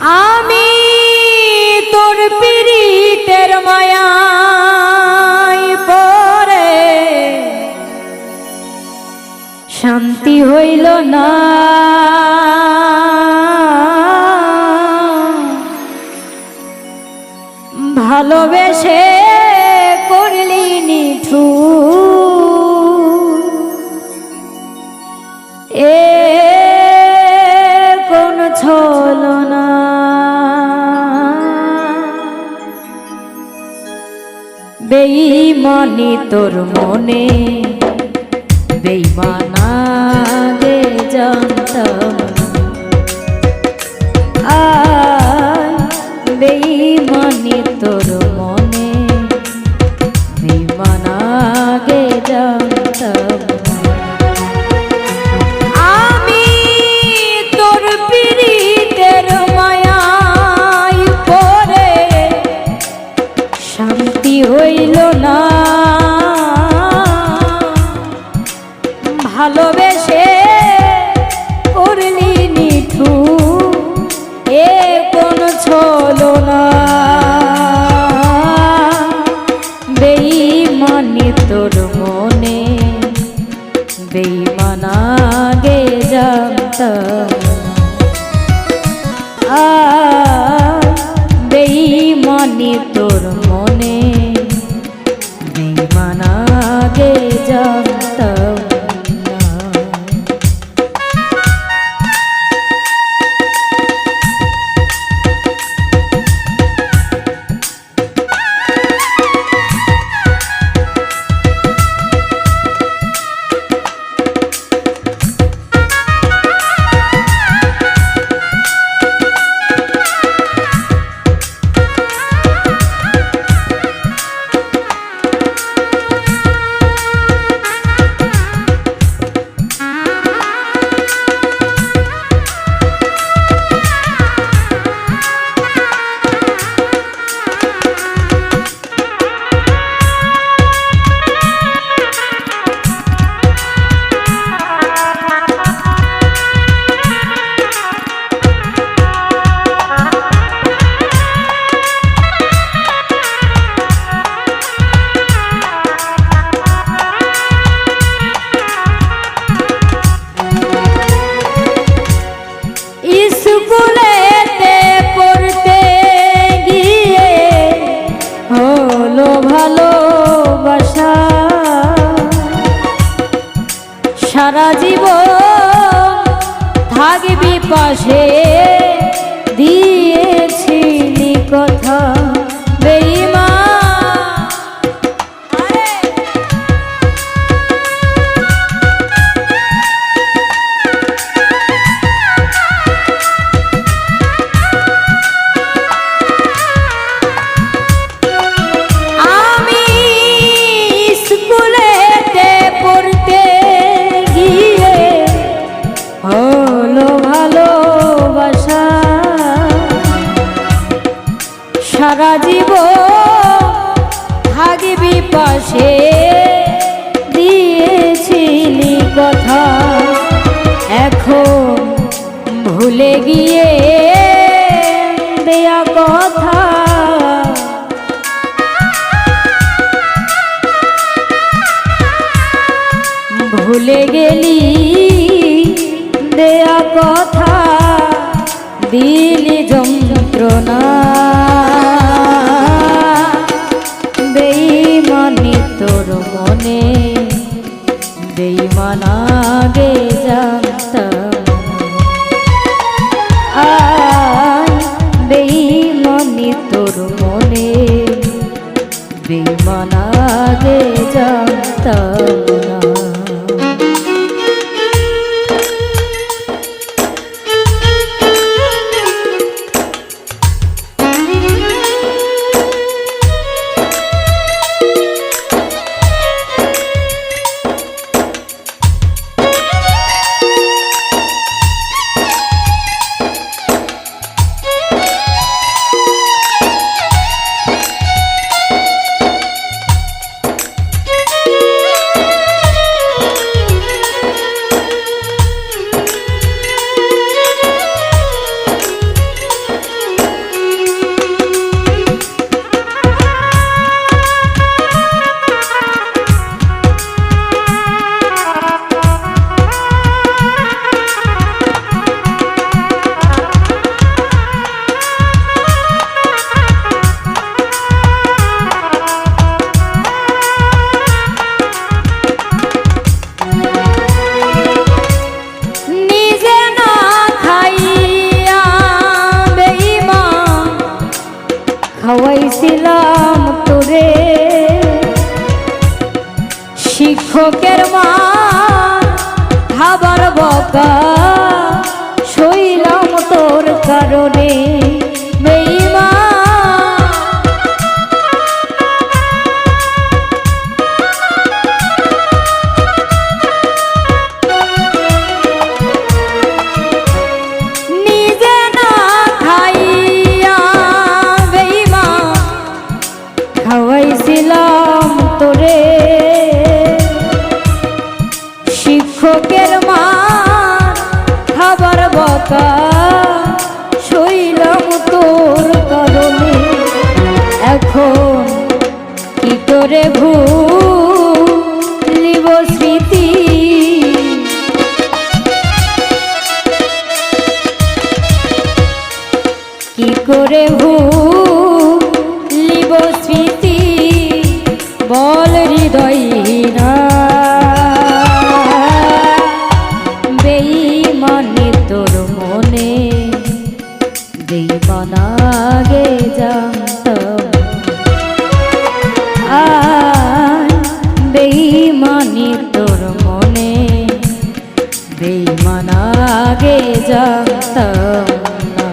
আমি তোর পীড়িতের মায়ায় পড়ে শান্তি হইল না, ভালোবেসে করলি নিঠুর। এ কোন ছলনা, বেঈমানি তোর মনে বেঈমানা গে জানতাম, বেঈমানি তোর মনে বেঈমানা গে জানতাম। আমি তোর পীড়িতের মায়ায় পড়ে শান্তি হইল না, ভালোবেসে করলি নিঠুর। এ কোন ছলনা, বেঈমানি তোর মনে বেঈমানা গে জানতাম, বেঈমানি তোর মনে বেঈমানা গে জানতাম। স্কুলেতে পড়তে গিয়ে হলো ভালোবাসা, সারা জীবন থাকবি পাশে দিয়েছিলি কথা, বেঈমান সারা জীবন থাকবি পাশে দিয়েছিলি কথা, এখন ভুলে গিয়ে দেয়া কথা, ভুলে গেলি দেয়া কথা, দিলি যন্ত্রণা, বেঈমানি তোর মনে বেঈমানা গে জানতাম, বেঈমানি তোর মনে বেঈমানা গে জানতাম না। বকা সইলাম তোর কারণে বেঈমান নিজে না খাইয়া বেঈমান খাওয়াইছিলাম তোরে শিক্ষকের মান খাবার বকা সইলাম তোর কারণে এখন কি করে ভুলিব স্মৃতি কি করে ভুলিব স্মৃতি বল হৃদয় না বেঈমানি তোর মনে বেঈমান আগে জানতাম বেঈমানি তোর মনে বেঈমান আগে জানতাম না।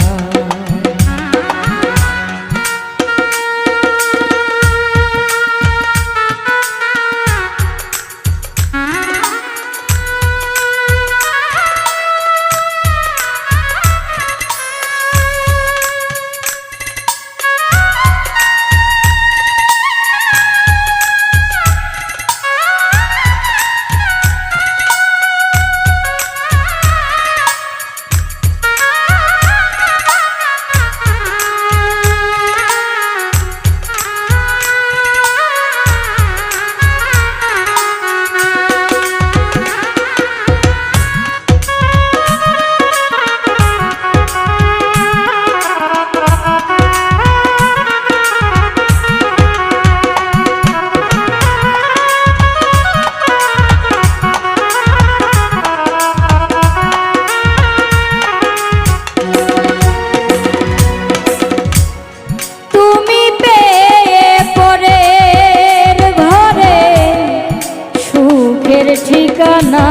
ঠিকানা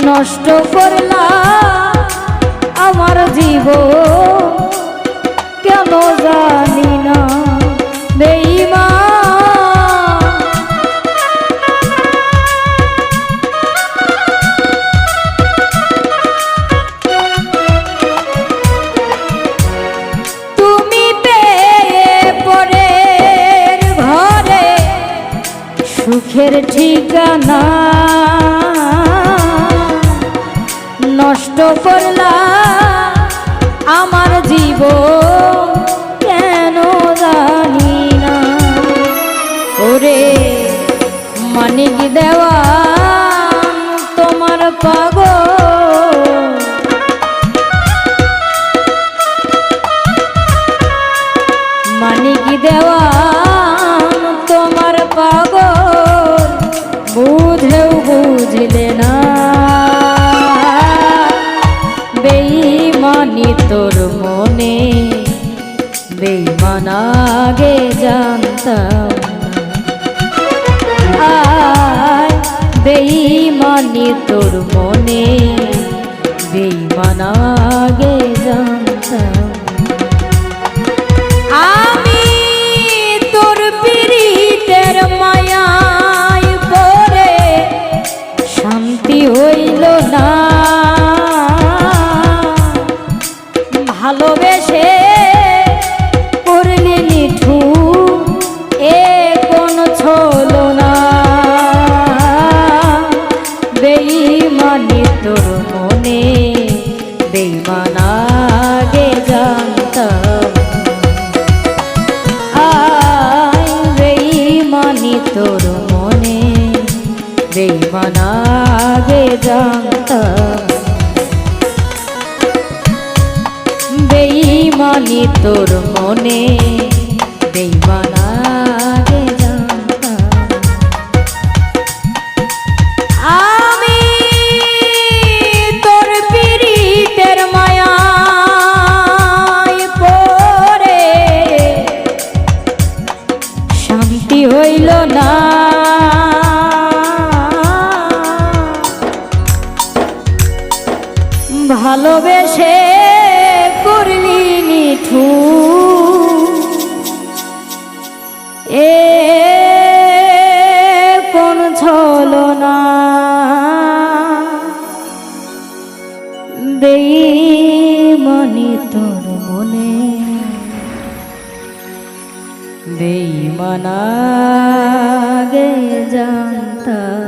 নষ্ট করলা আমার জীবন কেন জানি না বেঈমান তুমি পেয়ে পরের ঘরে সুখের ঠিকানা নষ্ট করলা আমার জীবন কেন জানি না ওরে মানিক দেওয়া তোমার পাগল মানিক দেওয়া তোমার পাগল বুঝেও বুঝলে না বেঈমানি তোর মনে বেঈমান আগে জানতাম আয় বেঈমানি তোর মনে বেঈমান আগে জানতাম আমি তোর পীড়িতের মায়ায় পড়ে শান্তি হইল না ভালোবেসে করলি নিঠুর এ কোন ছলো না বেঈমানি তোর মনে বেঈমান আগে জানতাম আয় বেঈমানি তোর মনে বেঈমান আগে জানতাম বেঈমানি তোর মনে বেঈমান আগে জানতাম আমি তোর পীড়িতের মায়ায় পড়ে শান্তি হইল না ভালোবেসে করলি নিঠুর এ কোন ছলনা বেঈমানি তোর মনে বেঈমান আগে জানতাম